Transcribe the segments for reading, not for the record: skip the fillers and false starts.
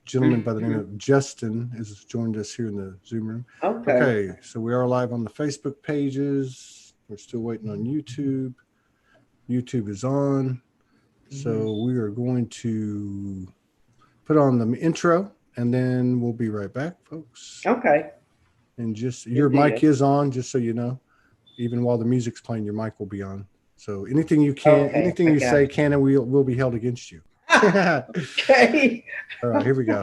gentleman by the name of Justin has joined us here in the Zoom room. Okay. Okay, so we are live on the Facebook pages. We're still waiting on YouTube. YouTube is on. So we are going to put on the intro and then we'll be right back, folks. Okay. And just your mic is on, just so you know. Even while the music's playing, your mic will be on. So anything you anything you say can and will be held against you. Okay. All right, here we go.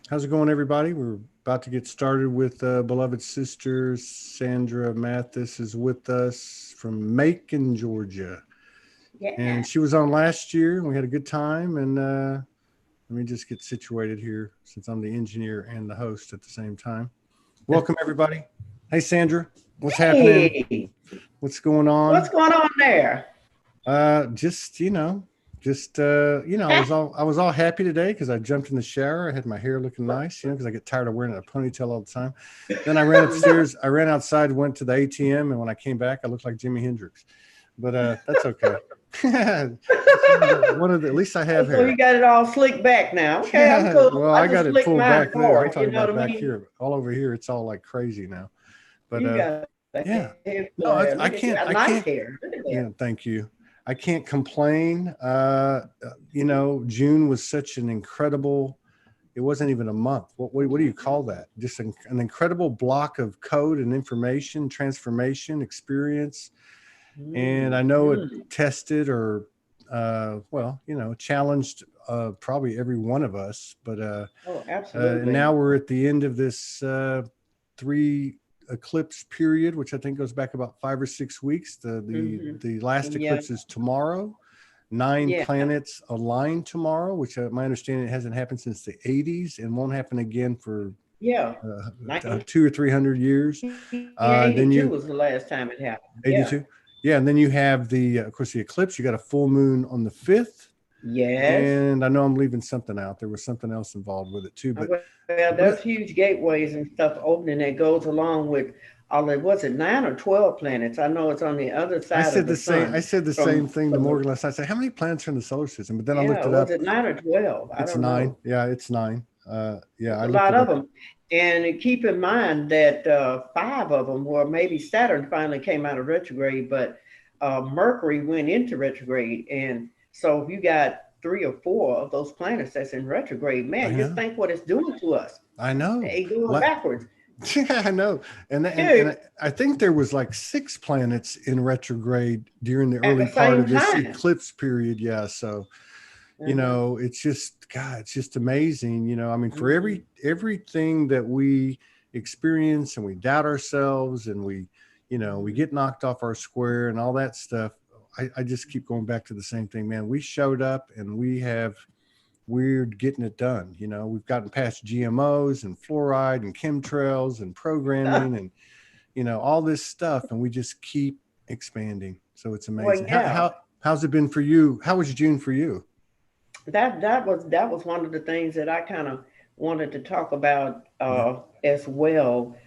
How's it going, everybody? We're about to get started with beloved sister Sandra. Mathis is with us from Macon, Georgia. Yeah. And she was on last year and we had a good time. And let me just get situated here since I'm the engineer and the host at the same time. Welcome, everybody. Hey, Sandra, what's happening? What's going on? What's going on there? Just, I was all happy today because I jumped in the shower. I had my hair looking nice, because I get tired of wearing a ponytail all the time. Then I ran upstairs. I ran outside, went to the ATM, and when I came back, I looked like Jimi Hendrix. But that's okay. At least I have hair. So you got it all slicked back now. Okay, I'm cool. Well, I got it pulled back there. I'm talking about back here. All over here, it's all like crazy now. But yeah, no, I can't. Hair. Yeah, thank you. I can't complain. June was such an incredible, it wasn't even a month. What do you call that? Just an incredible block of code and information, transformation, experience. And I know it tested or, challenged probably every one of us. But absolutely. And now we're at the end of this 3 eclipse period, which I think goes back about 5 or 6 weeks. The last eclipse is tomorrow. 9 planets align tomorrow, which my understanding, it hasn't happened since the 80s and won't happen again for 200 or 300 years. 82 was the last time it happened. 82. Yeah, and then you have of course, the eclipse. You got a full moon on the 5th. Yes. And I know I'm leaving something out. There was something else involved with it too. But there's huge gateways and stuff opening that goes along with all it. Was it 9 or 12 planets? I know it's on the other side. I said the same thing to Morgan last night. I said, how many planets are in the solar system? But then I looked it up. Was it 9 or 12? It's 9. Yeah, it's 9. A lot of them. And keep in mind that 5 of them were, maybe Saturn finally came out of retrograde, but Mercury went into retrograde. And so if you got 3 or 4 of those planets that's in retrograde, man, just think what it's doing to us. I know. It's going backwards. Yeah, I know. And I think there was like 6 planets in retrograde during the early part of this eclipse period. Yeah. So, it's just, God, it's just amazing. I mean, for everything that we experience and we doubt ourselves and we get knocked off our square and all that stuff. I just keep going back to the same thing, man. We showed up and we're getting it done. We've gotten past GMOs and fluoride and chemtrails and programming and, all this stuff. And we just keep expanding. So it's amazing. Well, how's it been for you? How was June for you? That was one of the things that I kind of wanted to talk about as well.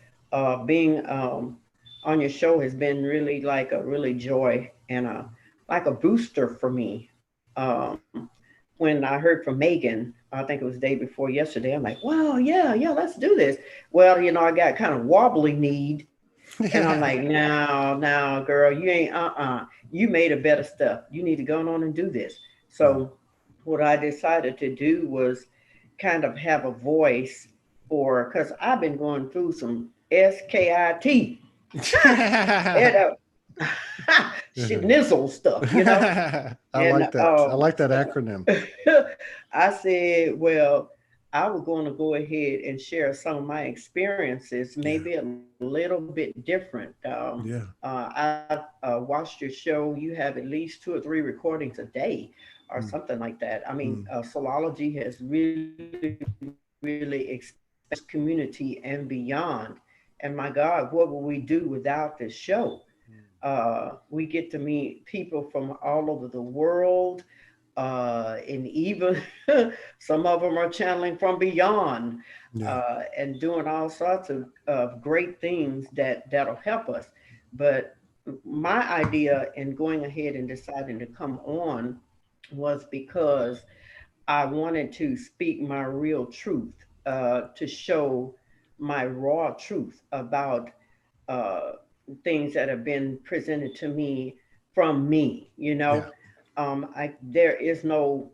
Being on your show has been really like a really joy and like a booster for me. when I heard from Megan, I think it was the day before yesterday, I'm like, wow, yeah, let's do this. Well, I got kind of wobbly kneed. And I'm like, no, girl, you ain't, you made a better stuff. You need to go on and do this. So what I decided to do was kind of have a voice for, because I've been going through some SKIT and nizzle stuff, I And like that. I like that acronym. I said, well, I was going to go ahead and share some of my experiences, maybe a little bit different. I watched your show. You have at least 2 or 3 recordings a day or something like that. I mean, soulology has really expanded this community and beyond. And my God, what would we do without this show? We get to meet people from all over the world, and even some of them are channeling from beyond, and doing all sorts of great things that'll help us. But my idea in going ahead and deciding to come on was because I wanted to speak my real truth, to show my raw truth about uh, things that have been presented to me from me. There is no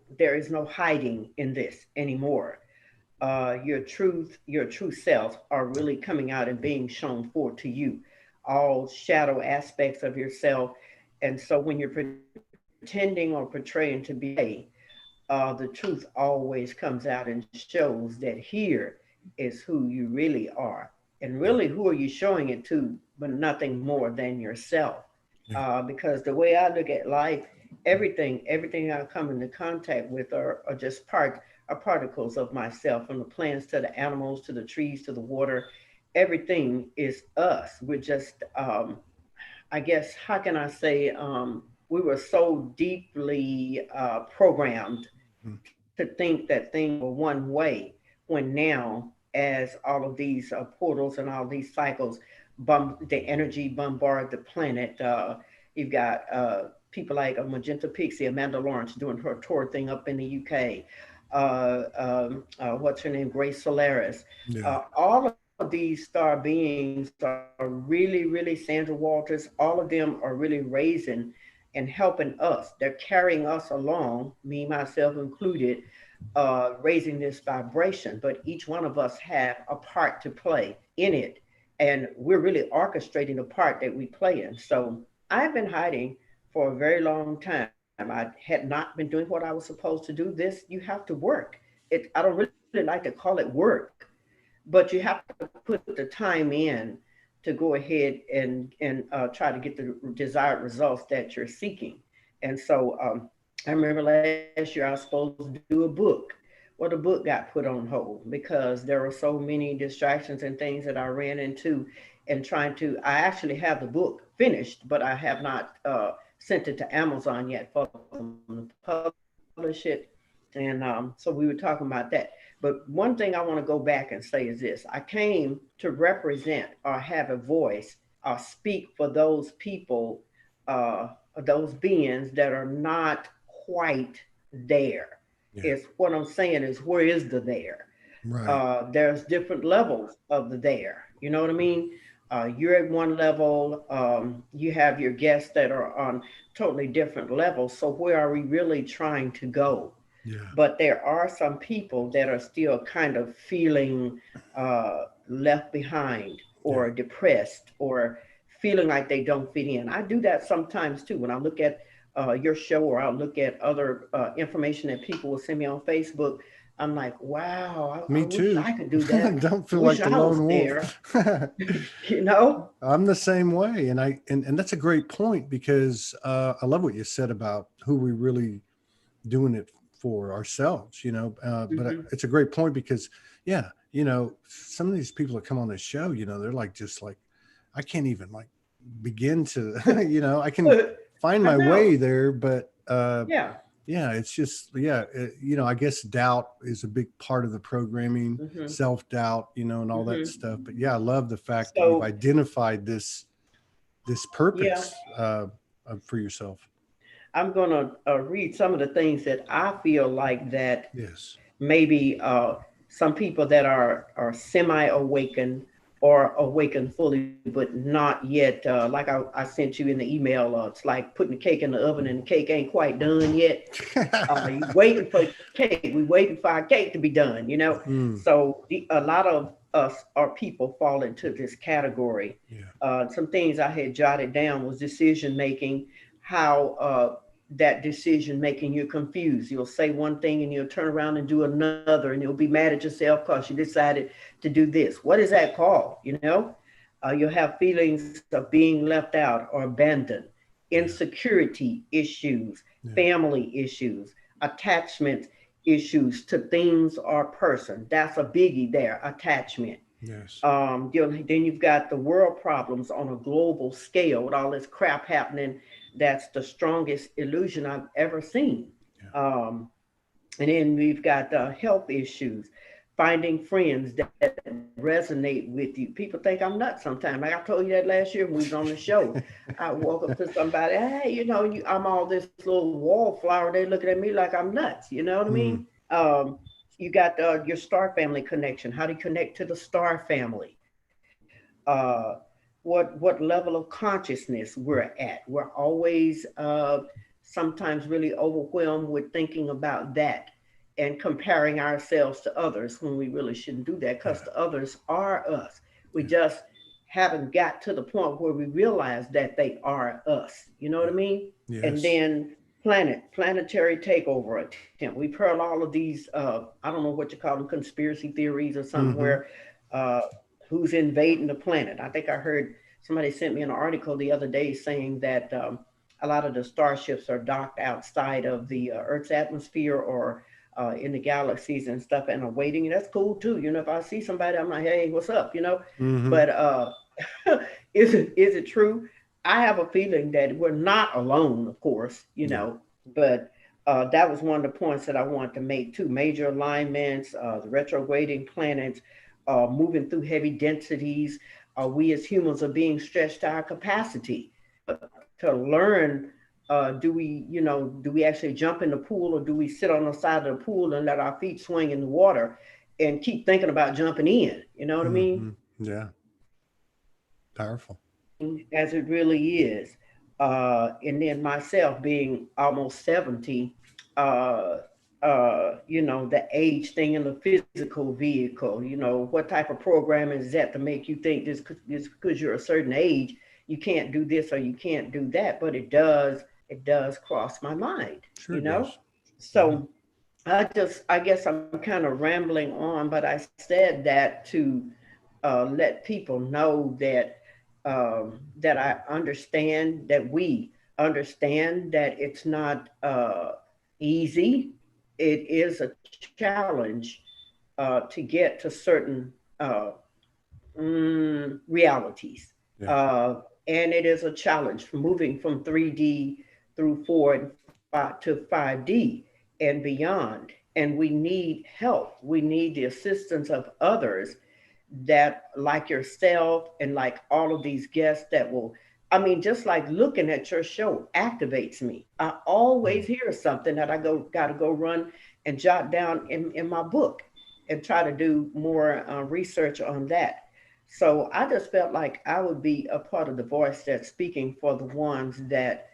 hiding in this anymore. Your true self are really coming out and being shown forth to you, all shadow aspects of yourself. And so when you're pretending or portraying to be the truth always comes out and shows that here is who you really are. And really, who are you showing it to, but nothing more than yourself? Because the way I look at life, everything I come into contact with are just are particles of myself, from the plants to the animals to the trees to the water. Everything is us. We're just, I guess, how can I say, we were so deeply programmed to think that things were one way, when now, as all of these portals and all these cycles, the energy bombard the planet. You've got people like a Magenta Pixie, Amanda Lawrence, doing her tour thing up in the UK. What's her name? Grace Solaris. All of these star beings are really, Sandra Walters, all of them are really raising and helping us. They're carrying us along, me, myself included, raising this vibration. But each one of us have a part to play in it. And we're really orchestrating the part that we play in. So I've been hiding for a very long time. I had not been doing what I was supposed to do. This, you have to work. I don't really like to call it work, but you have to put the time in to go ahead and try to get the desired results that you're seeking. And so I remember last year I was supposed to do a book. Well, the book got put on hold because there were so many distractions and things that I ran into, and trying to. I actually have the book finished, but I have not sent it to Amazon yet for them to publish it. And so we were talking about that. But one thing I want to go back and say is this: I came to represent or have a voice or speak for those people, those beings that are not quite there. Is what I'm saying is, where is the there? There's different levels of the there. You know what I mean? You're at one level. You have your guests that are on totally different levels. So where are we really trying to go? But there are some people that are still kind of feeling left behind or depressed or feeling like they don't fit in. I do that sometimes too. When I look at your show, or I'll look at other information that people will send me on Facebook, I'm like, wow, Me too. Wish I could do that. Don't feel like the lone wolf. I'm the same way. And that's a great point, because I love what you said about who we really doing it for ourselves, but it's a great point, because some of these people that come on this show, they're like, just like, I can't even like begin to, I can find my way there, but it's just, I guess doubt is a big part of the programming, self-doubt, and all that stuff. But I love the fact that you've identified this purpose for yourself. I'm going to read some of the things that I feel like that Yes. maybe some people that are semi-awakened or awakened fully, but not yet. Like I sent you in the email, it's like putting the cake in the oven and the cake ain't quite done yet. You waiting for cake. We waiting for our cake to be done, you know. Mm, So a lot of us, our people, fall into this category. yeah. Some things I had jotted down was decision making, how that decision making you're confused. You'll say one thing and you'll turn around and do another, and you'll be mad at yourself because you decided to do this. What is that called? You know, you'll have feelings of being left out or abandoned, Yeah. insecurity issues, Yeah. family issues, attachment issues to things or person. That's a biggie there, attachment. Yes. Then you've got the world problems on a global scale with all this crap happening. That's the strongest illusion I've ever seen. Yeah. Um, and then we've got health issues, finding friends that resonate with you. People think I'm nuts sometimes. Like I told you that last year when we was on the show. I walk up to somebody, hey, I'm all this little wallflower. They looking at me like I'm nuts. You know what I mean? Mm, Um, you got your star family connection. How do you connect to the star family? Uh, what level of consciousness we're at? We're always sometimes really overwhelmed with thinking about that and comparing ourselves to others when we really shouldn't do that because yeah. the others are us. We Yeah. just haven't got to the point where we realize that they are us. You know what I Yeah. mean? And Yes. then planetary takeover attempt. We've heard all of these I don't know what you call them, conspiracy theories or something Mm-hmm. where uh who's invading the planet. I think I heard somebody sent me an article the other day saying that a lot of the starships are docked outside of the Earth's atmosphere or in the galaxies and stuff and are waiting. And that's cool too. You know, if I see somebody, I'm like, hey, what's up? You know, Mm-hmm. but is it true? I have a feeling that we're not alone, of course, you Yeah. know, but that was one of the points that I wanted to make too. Major alignments, the retrograding planets, moving through heavy densities. We as humans are being stretched to our capacity to learn. Do we actually jump in the pool or do we sit on the side of the pool and let our feet swing in the water and keep thinking about jumping in? You know what I mean? Mm-hmm. Yeah. Powerful. As it really is. And then myself being almost 70, uh, the age thing in the physical vehicle, what type of programming is that to make you think this because you're a certain age, you can't do this or you can't do that, but it does cross my mind, Sure you it know? does. Yeah. So I guess I'm kind of rambling on, but I said that to let people know that I understand that we understand that it's not easy. It is a challenge to get to certain realities. Yeah. Uh, and it is a challenge for moving from 3D through 4 and 5 to 5D and beyond. And we need help. We need the assistance of others that, like yourself and like all of these guests, that will, I mean, just like looking at your show activates me. I Mm. always hear something that I got to go run and jot down in my book and try to do more research on that. So I just felt like I would be a part of the voice that's speaking for the ones that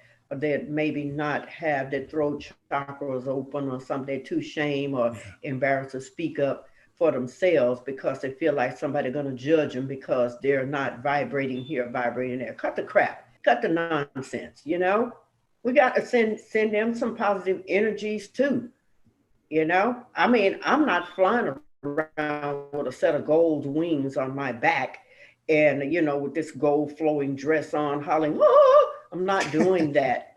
maybe not have their throat chakras open or something. They're too shame or Yeah. embarrassed to speak up for themselves because they feel like somebody's going to judge them because they're not vibrating here, vibrating there. Cut the crap. Cut the nonsense. We got to send them some positive energies too. I mean, I'm not flying around with a set of gold wings on my back and, with this gold flowing dress on, hollering, oh, I'm not doing that.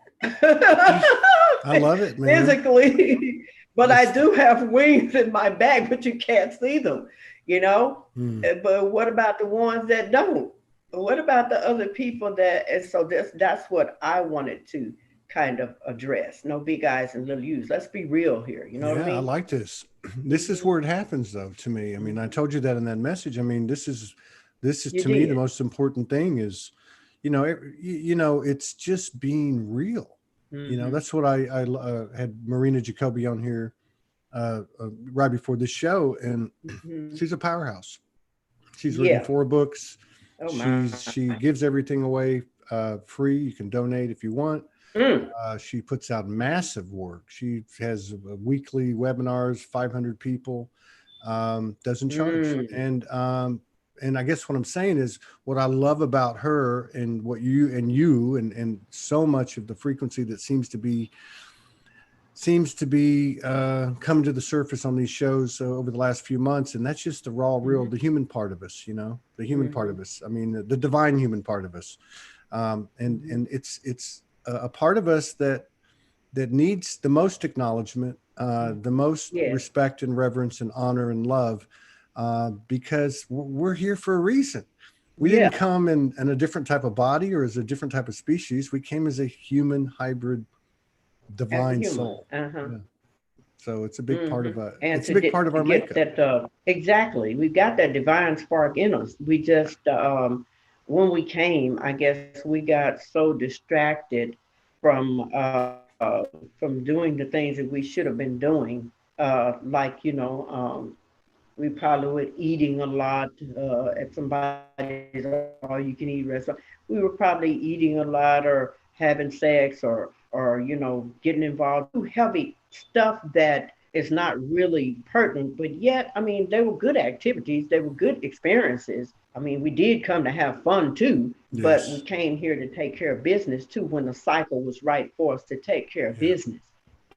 I love it, man. Physically, but I It's do have wings in my back, but you can't see them, you know? mm, But what about the ones that don't? What about the other people that, and so that's what I wanted to kind of address. No big eyes and little U's. Let's be real here. You know what I yeah, I mean? like this. This is where it happens though to me. I mean, I Mhm. told you that in that message. I mean, this is You to me the did. most important thing is, it's just being real. You know, that's what I had Marina Jacoby on here right before the show, and she's a powerhouse. She's written 4 books. Oh my. She gives everything away free. You can donate if you want. She puts out massive work. She has weekly webinars, 500 people, doesn't charge. And I guess what I'm saying is what I love about her and what you and so much of the frequency that seems to be coming to the surface on these shows over the last few months. And that's just the raw, real, the human part of us, you know, the human part of us. I mean, the divine human part of us. And it's a part of us that needs the most acknowledgement, the most respect and reverence and honor and love, because we're here for a reason. We didn't come in a different type of body or as a different type of species. We came as a human hybrid divine soul. So it's a big part of it's a big part of our makeup. That, exactly. We've got that divine spark in us. We just when we came, I guess we got so distracted from doing the things that we should have been doing. Like, you know, we probably were eating a lot at somebody's all-you-can-eat restaurant. We were probably eating a lot or having sex or you know, getting involved in heavy stuff that is not really pertinent. But yet, I mean, they were good activities. They were good experiences. I mean, we did come to have fun too, but we came here to take care of business too when the cycle was right for us to take care of business.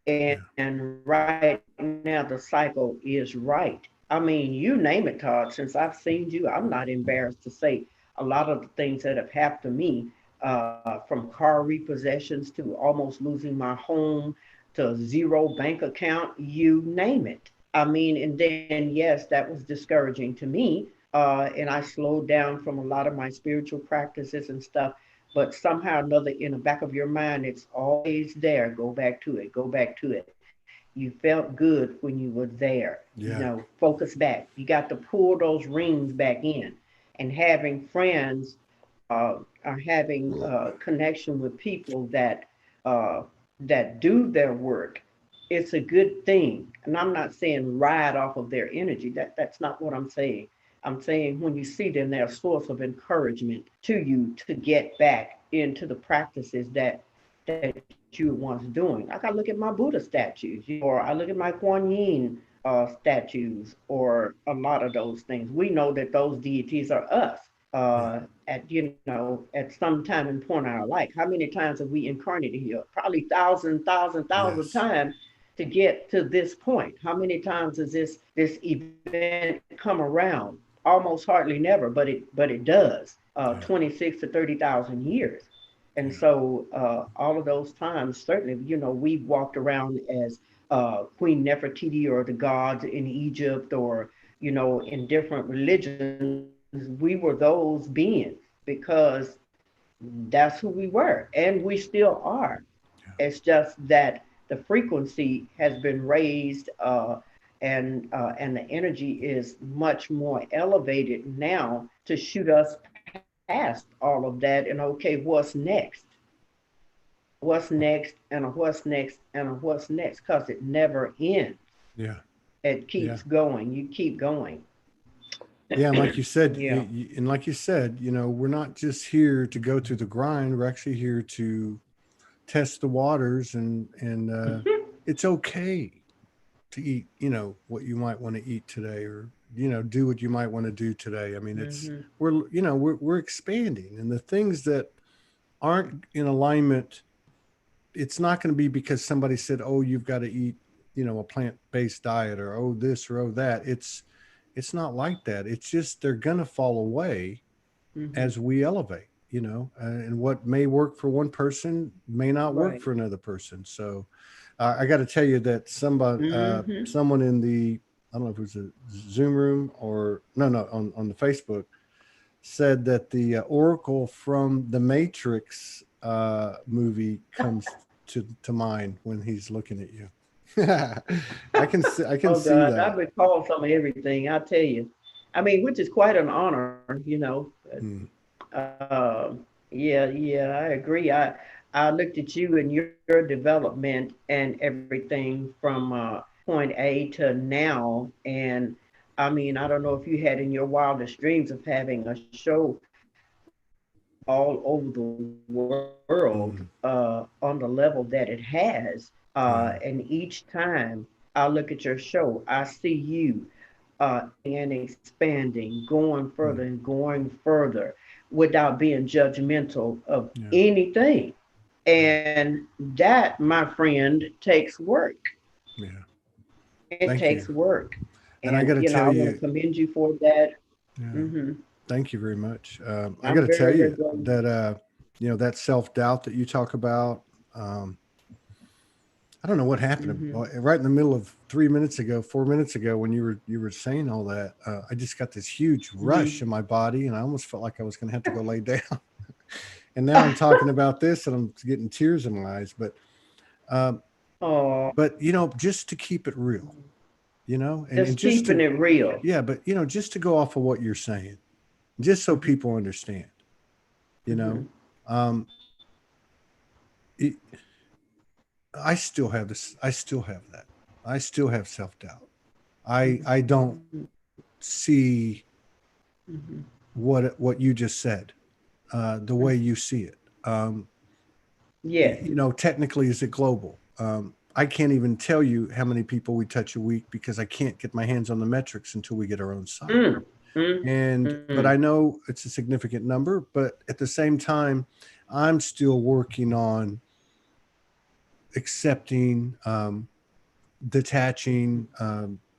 And right now the cycle is right. I mean, you name it, Todd. Since I've seen you, I'm not embarrassed to say a lot of the things that have happened to me, from car repossessions to almost losing my home to 0 bank account, you name it. I mean, and then, yes, that was discouraging to me. And I slowed down from a lot of my spiritual practices and stuff. But somehow or another, in the back of your mind, it's always there. Go back to it. Go back to it. You felt good when you were there. You know, focus back. You got to pull those rings back in. And having friends are having connection with people that do their work. It's a good thing. And I'm not saying ride off of their energy. That's not what I'm saying. I'm saying when you see them, they're a source of encouragement to you to get back into the practices that you were once doing. Like I look at my Buddha statues, or I look at my Kuan Yin statues, or a lot of those things. We know that those deities are us. At you know, at some time and point in our life. How many times have we incarnated here? Probably thousand times to get to this point. How many times has this event come around? Almost hardly never, but it does. 26 to 30,000 years. And so all of those times, certainly, you know, we've walked around as Queen Nefertiti or the gods in Egypt, or, you know, in different religions. We were those beings because that's who we were, and we still are. It's just that the frequency has been raised, and the energy is much more elevated now to shoot us past all of that. And okay, what's next? What's next? And a what's next? And a what's next? Because it never ends. It keeps going. You keep going. Yeah, and like you said, you know, we're not just here to go through the grind. We're actually here to test the waters, and it's okay to eat, you know, what you might want to eat today, or, you know, do what you might want to do today. I mean, it's we're expanding, and the things that aren't in alignment, it's not going to be because somebody said, oh, you've got to eat, you know, a plant-based diet, or oh this or oh that. It's not like that. It's just they're going to fall away as we elevate, you know, and what may work for one person may not work for another person. So I got to tell you that someone in the, I don't know if it was a Zoom room or on the Facebook, said that the Oracle from the Matrix movie comes to mind when he's looking at you. I can see that. I recall some of everything, I tell you. I mean, which is quite an honor, you know. I agree. I looked at you and your development and everything from point A to now. And I mean, I don't know if you had in your wildest dreams of having a show all over the world on the level that it has. Yeah. And each time I look at your show, I see you and expanding, going further Mm. and going further without being judgmental of Yeah. anything. Yeah. And that, my friend, takes work. Yeah. It Thank you. takes work. And I And, got to I tell want to you, commend you for that. yeah, Hmm. thank you very much. I got I'm to tell very, very you grateful. that, that self-doubt that you talk about, um, I don't know what happened. Hmm. Right in the middle of 3 minutes ago, 4 minutes ago, when you were saying all that, I just got this huge rush Hmm. in my body, and I almost felt like I was going to have to go lay down. And now I'm talking about this, and I'm getting tears in my eyes. Um, Oh, but just to keep it real, and just just keeping to, it real. yeah, but just to go off of what you're saying, just so Hmm. people understand, you know, Hmm. um, it, I still have this. I still have that. I still have self doubt. I don't Hmm. see Hmm. what you just said, the way you see it. Yes. Technically, is it global? I can't even tell you how many people we touch a week because I can't get my hands on the metrics until we get our own site. Mm. Mm. But Mm. I know it's a significant number. But at the same time, I'm still working on accepting, detaching,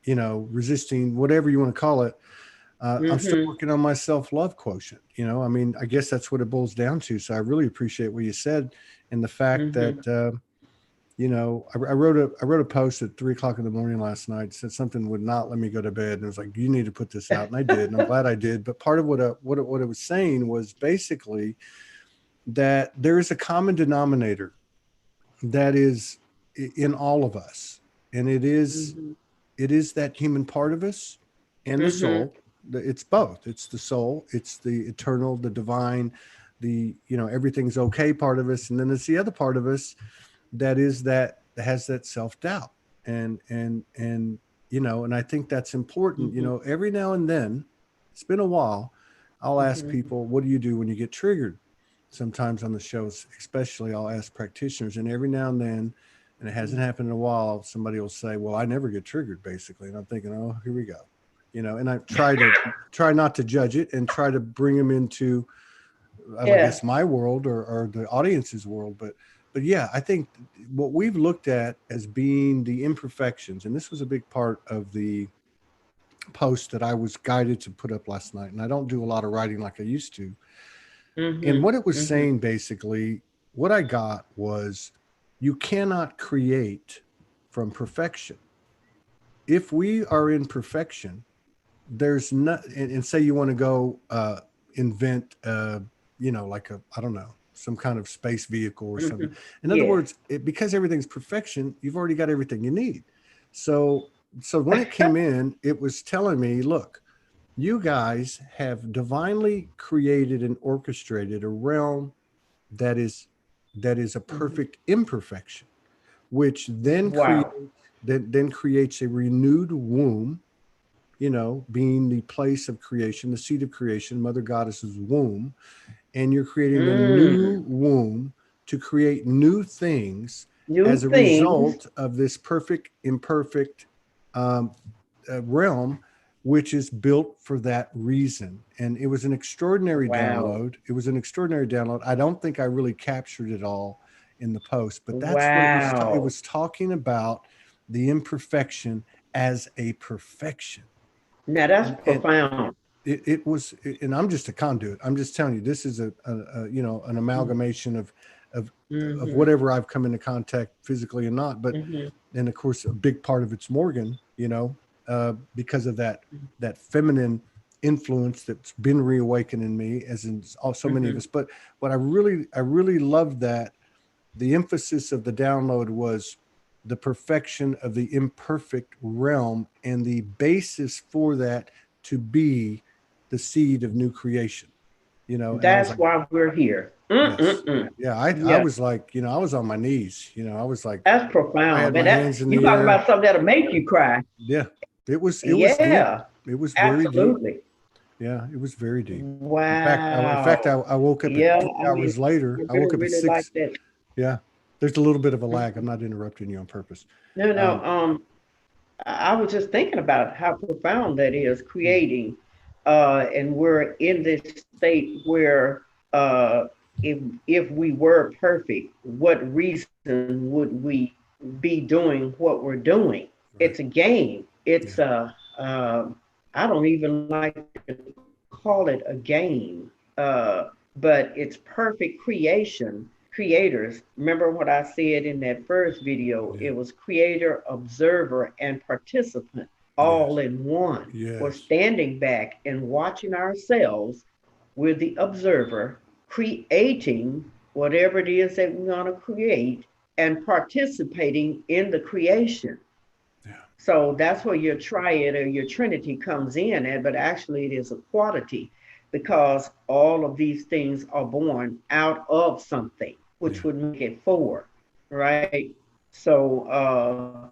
resisting, whatever you want to call it. I'm still Hmm. working on my self-love quotient. I mean, I guess that's what it boils down to. So I really appreciate what you said, and the fact that Hmm. I wrote a post at 3 o'clock in the morning last night. Said something would not let me go to bed, and it was like, you need to put this out, and I did, and I'm glad I did. But part of what it was saying was basically that there is a common denominator that is in all of us, and Hmm. it is that human part of us and the Hmm. soul. It's both. It's the soul, it's the eternal, the divine, the everything's okay part of us, and then it's the other part of us that has that self-doubt. And I think that's important. Hmm. Every now and then, it's been a while, I'll ask Hmm. people, what do you do when you get triggered? Sometimes on the shows, especially, I'll ask practitioners, and every now and then, and it hasn't happened in a while, somebody will say, well, I never get triggered, basically. And I'm thinking, oh, here we go. And I try not to judge it and try to bring them into, I Yeah. guess, my world, or the audience's world. But yeah, I think what we've looked at as being the imperfections, and this was a big part of the post that I was guided to put up last night. And I don't do a lot of writing like I used to. And Hmm. what it was Hmm. saying, basically, what I got was, you cannot create from perfection. If we are in perfection, there's not, and say you want to go invent, like I don't know, some kind of space vehicle or something. Hmm. In other Yes. words, because everything's perfection, you've already got everything you need. So so when it came in, it was telling me, look, you guys have divinely created and orchestrated a realm that is a Hmm. perfect imperfection, which then Wow. creates a renewed womb, being the place of creation, the seat of creation, Mother Goddess's womb. And you're creating a Mm. new womb to create new things New as a things. result of this perfect, imperfect, um, realm, which is built for that reason. And it was an extraordinary Wow. download. It was an extraordinary download. I don't think I really captured it all in the post, but that's what it was. It Wow. was talking about the imperfection as a perfection. Now that's And profound. it was, and I'm just a conduit. I'm just telling you, this is an amalgamation of of Mm-hmm. whatever I've come into contact physically and not. But Mm-hmm. and of course, a big part of it's Morgan, because of that feminine influence that's been reawakened in me, as in so many of Mm-hmm. us. But what I really loved, that the emphasis of the download was the perfection of the imperfect realm, and the basis for that to be the seed of new creation. you know, and I was That's like, why we're here. yes. Yeah. I Yeah, was like, you know, I was on my knees, you know, I was like, that's I profound, had man. my That hands in you the talk air. about something that'll make you cry. Yeah. It was deep. Yeah, It was very deep. absolutely. Yeah. It was very deep. Wow. I woke up at Yeah, two I mean, hours later. I I woke really, up at really like 6. that. Yeah. There's a little bit of a lag. I'm not interrupting you on purpose. No, no. Um, I was just thinking about how profound that is mm, creating, and we're in this state where, if we were perfect, what reason would we be doing what we're doing? right. It's a game. Yeah. It's a, I don't even like to call it a game, but it's perfect creation. Creators, remember what I said in that first video? Yeah. It was creator, observer, and participant all Yes. in one. We're Yes. standing back and watching ourselves. We're the observer, creating whatever it is that we want to create and participating in the creation. Yeah. So that's where your triad or your trinity comes in at, but actually it is a quality because all of these things are born out of something, which Yeah. would make it four, right? So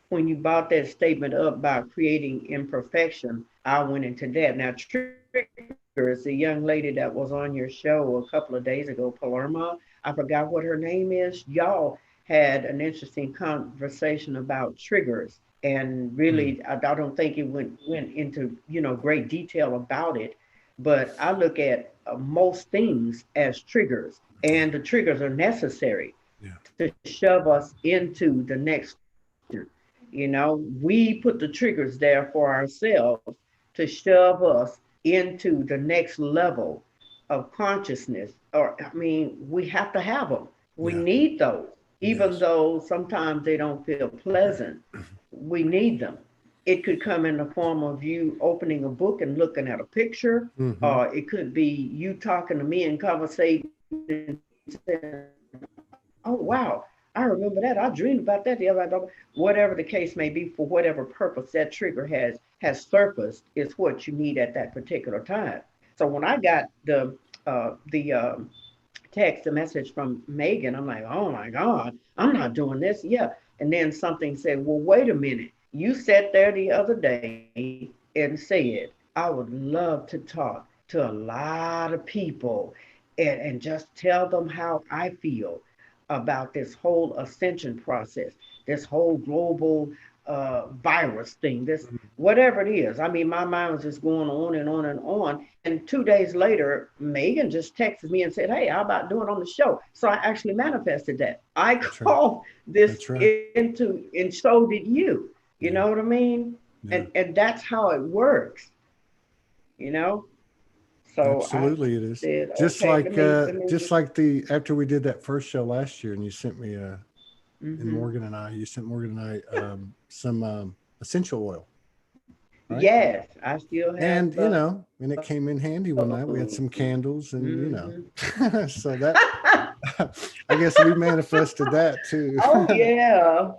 when you brought that statement up about creating imperfection, I went into that. Now, Triggers, the young lady that was on your show a couple of days ago, Palermo, I forgot what her name is. Y'all had an interesting conversation about triggers, and really, Mm, I don't think it went into great detail about it. But I look at most things as triggers, yeah. and the triggers are necessary Yeah. to shove us into the next function. We put the triggers there for ourselves to shove us into the next level of consciousness. Or, I mean, we have to have them. We Yeah. need those, even Yes. though sometimes they don't feel pleasant. We need them. It could come in the form of you opening a book and looking at a picture, Mm-hmm. or it could be you talking to me and conversating and saying, oh, wow, I remember that. I dreamed about that the other night. Whatever the case may be, for whatever purpose that trigger has surfaced, is what you need at that particular time. So when I got the text, a message from Megan, I'm like, oh my God, I'm not doing this. Yeah. And then something said, well, wait a minute. You sat there the other day and said, I would love to talk to a lot of people and just tell them how I feel about this whole ascension process, this whole global virus thing, this whatever it is. I mean, my mind was just going on and on and on. And 2 days later, Megan just texted me and said, hey, how about doing on the show? So I actually manifested that. I That's right. called this That's right. into, and so did you. You know Yeah. what I mean? Yeah. And that's how it works, you know? So I Absolutely, it is. said, okay, Just like the after we did that first show last year, and you sent me and mm-hmm. Morgan and I, you sent Morgan and I some essential oil, right? Yes, I still have And and it came in handy one night. We had some candles, and mm-hmm. so that I guess we manifested that too. Oh yeah.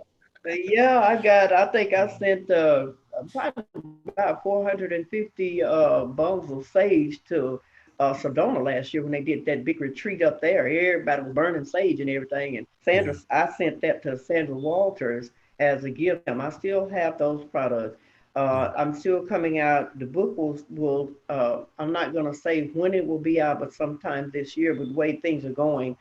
Yeah, I think I sent probably about 450 bowls of sage to Sedona last year when they did that big retreat up there. Everybody was burning sage and everything. And Yeah, I sent that to Sandra Walters as a gift. I still have those products. yeah, I'm still coming out. The book will I'm not gonna say when it will be out, but sometime this year. But the way things are going,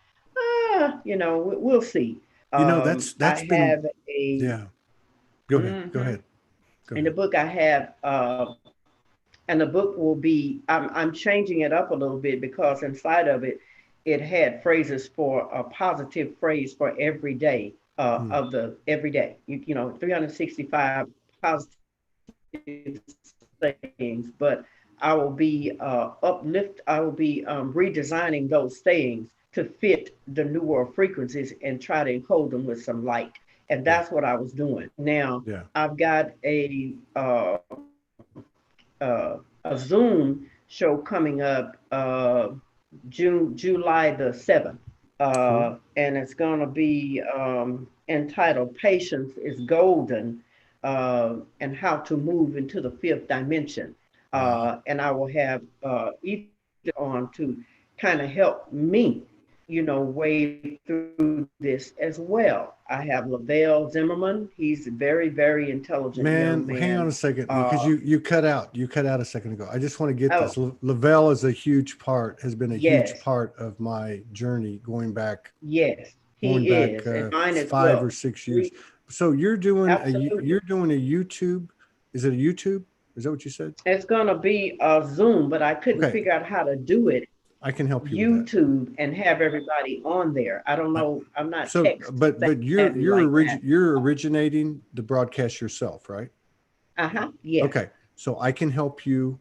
we'll see. I that's been have a yeah. Go ahead. Go mm-hmm. ahead. Go In the ahead. book I have, and the book will be. I'm changing it up a little bit because inside of it, it had phrases for a positive phrase for every day Mm, of the every day. 365 positive sayings, but I will be I will be redesigning those sayings to fit the newer frequencies and try to encode them with some light. And yeah, that's what I was doing. Now yeah. I've got a Zoom show coming up July the 7th. Cool. And it's going to be entitled Patience is Golden, and How to Move into the Fifth Dimension. Wow. And I will have each on to kind of help me, wade through this as well. I have Lavelle Zimmerman. He's a very, very intelligent young man. Hang on a second, because you cut out a second ago. I just want to get this. Lavelle is has been a huge part of my journey going back. Yes, he is. And mine as 5 or 6 years. So you're doing a YouTube. Is it a YouTube? Is that what you said? It's gonna be a Zoom, but I couldn't figure out how to do it. I can help you. YouTube and have everybody on there. I don't know. I'm not tech. But you're originating the broadcast yourself, right? Yeah. Okay. So I can help you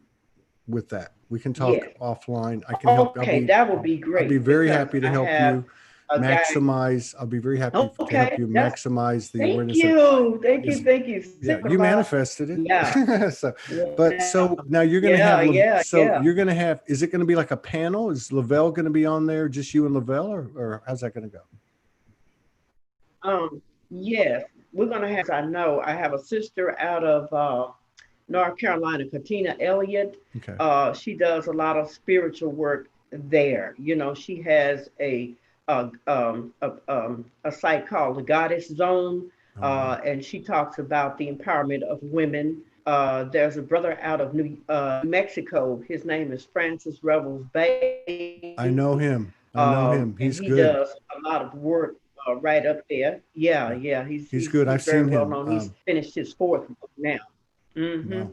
with that. We can talk offline. I can help. Okay, that would be great. I'll be very happy to help you maximize. I'll be very happy to help you maximize the awareness. Thank you. Yeah, you manifested it. Yeah. So now you're going to have. You're going to have. Is it going to be like a panel? Is Lavelle going to be on there? Just you and Lavelle, or how's that going to go? Yes, we're going to have. I know I have a sister out of North Carolina, Katina Elliott. Okay. She does a lot of spiritual work there. She has a site called the Goddess Zone, and she talks about the empowerment of women. There's a brother out of New Mexico. His name is Francis Revels Bay. I know him. He's good. He does a lot of work right up there. Yeah. He's good. I've seen him. Known. He's finished his 4th book now. Mm-hmm.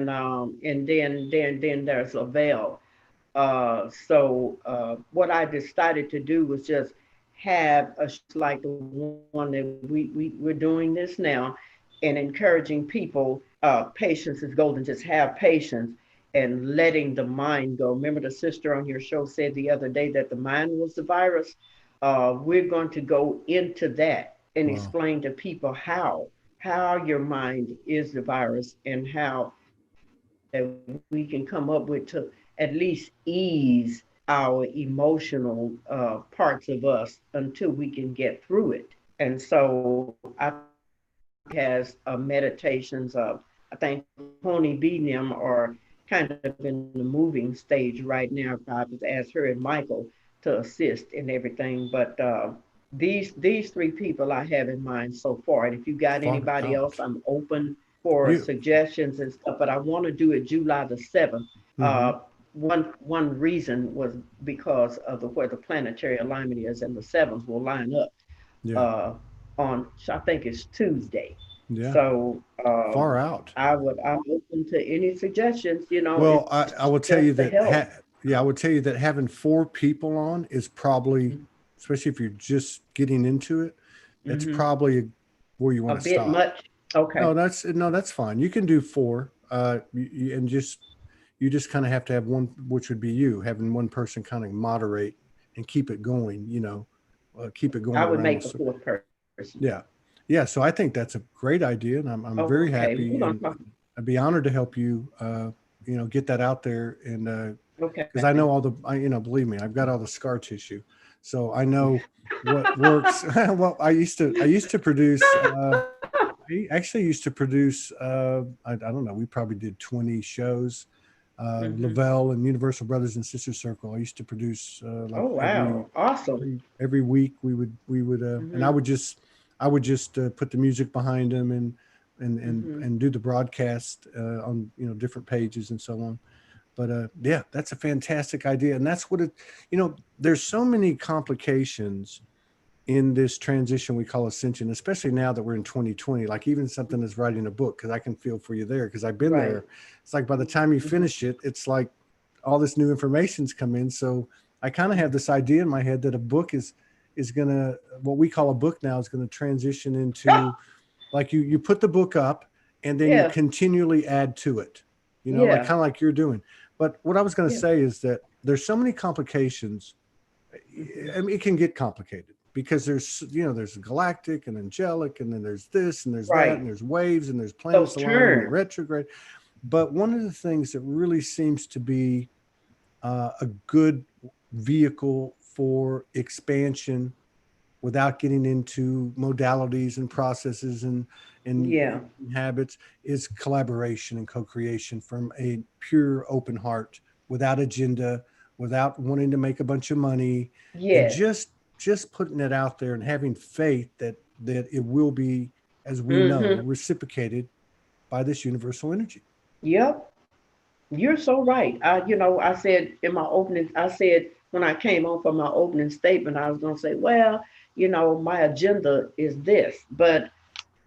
Wow. And then there's Lavelle. So what I decided to do was just have like the one that we're doing this now, and encouraging people. Patience is golden. Just have patience and letting the mind go. Remember, the sister on your show said the other day that the mind was the virus. We're going to go into that and explain to people how your mind is the virus, and how that we can come up with to at least ease our emotional parts of us until we can get through it. And so I has meditations of, I think Pony B and them are kind of in the moving stage right now. I just asked her and Michael to assist in everything, but these 3 people I have in mind so far. And if you got anybody else, I'm open for suggestions and stuff. But I want to do it July the 7th. Mm-hmm. One reason was because of where the planetary alignment is, and the 7th will line up on, I think it's Tuesday. Yeah. So far out. I'm open to any suggestions. Well, I will tell you that. I would tell you that having 4 people on is probably, especially if you're just getting into it, it's probably where you want to stop. A bit much. Okay. No, that's fine. You can do 4, and you just kind of have to have one, which would be you, having one person kind of moderate and keep it going. Keep it going. I would make the 4th person. Yeah. So I think that's a great idea, and I'm very happy. I'd be honored to help you. Get that out there, and because I know believe me, I've got all the scar tissue, so I know what works. Well, I used to produce. I actually used to produce. I don't know. We probably did 20 shows. Lavelle and Universal Brothers and Sisters Circle. I used to produce. Awesome! Every week we would, and I would just put the music behind them and do the broadcast on different pages and so on. But that's a fantastic idea, and that's what it. There's so many complications in this transition we call ascension, especially now that we're in 2020. Like even something as writing a book, because I can feel for you there, because I've been there. It's like by the time you finish it, it's like all this new information's come in. So I kind of have this idea in my head that a book is gonna, what we call a book now, is going to transition into like you put the book up and then you continually add to it, like kind of like you're doing. But what I was going to say is that there's so many complications. I mean, it can get complicated because there's galactic and angelic, and then there's this and there's that, and there's waves and there's planets aligning and retrograde. But one of the things that really seems to be a good vehicle for expansion without getting into modalities and processes and habits is collaboration and co-creation from a pure open heart, without agenda, without wanting to make a bunch of money, and Yes. just putting it out there and having faith that it will be, as we know, Mm-hmm. reciprocated by this universal energy. Yep. You're so right. I said in my opening, I said when I came on for my opening statement, I was going to say, well, my agenda is this, but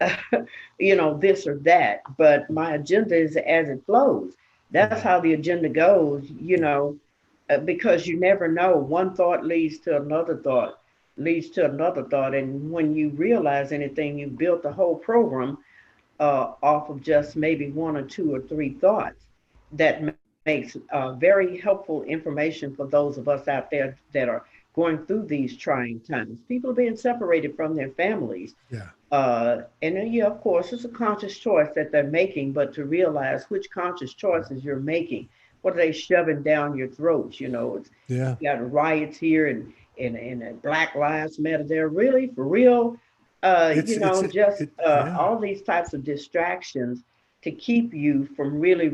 this or that, but my agenda is as it flows. That's how the agenda goes, because you never know. One thought leads to another thought, leads to another thought. And when you realize anything, you built the whole program off of just maybe one or two or three thoughts. That makes very helpful information for those of us out there that are going through these trying times. People are being separated from their families. Yeah. And then, yeah, of course, it's a conscious choice that they're making, but to realize which conscious choices you're making, what are they shoving down your throats? Yeah. You got riots here and Black Lives Matter there. Really, for real, just yeah. all these types of distractions to keep you from really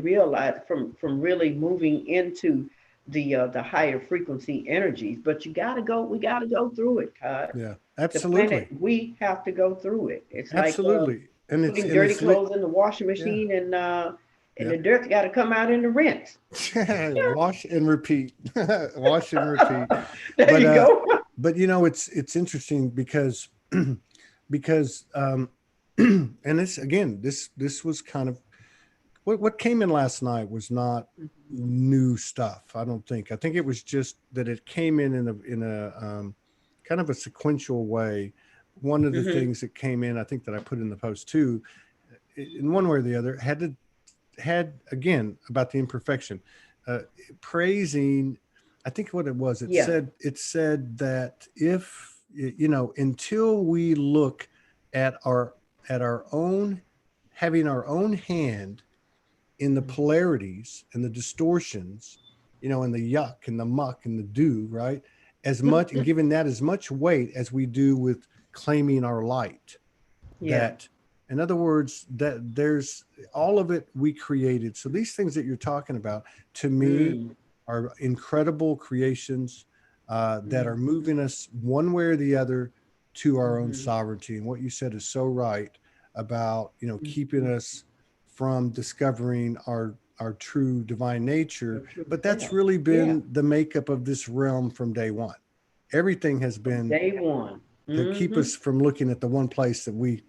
from really moving into the higher frequency energies. But we gotta go through it, Todd. Yeah. The planet, Absolutely. we have to go through it. It's like Absolutely. putting dirty It's clothes in the washing yeah. machine, and Yeah. the dirt's got to come out in the rinse. Wash and repeat. Wash and repeat. There you go. But it's interesting because because and this was kind of what came in last night was not new stuff. I don't think. I think it was just that it came in a kind of a sequential way. One of the Mm-hmm. things that came in, I think that I put in the post too, in one way or the other, had again about the imperfection, praising. I think what it was, Yeah. it said that if until we look at our own, having our own hand in the polarities and the distortions, and the yuck and the muck and the do, right? As much, and giving that as much weight as we do with claiming our light. Yeah. That, in other words, that there's all of it we created. So these things that you're talking about, to me, Mm. are incredible creations that are Mm. moving us one way or the other to our own Mm-hmm. sovereignty. And what you said is so right about keeping Mm-hmm. us from discovering our true divine nature. Your true But that's self. really Yeah. been the makeup of this realm from day one. Everything has From been day one. to keep Mm-hmm. us from looking at the one place that we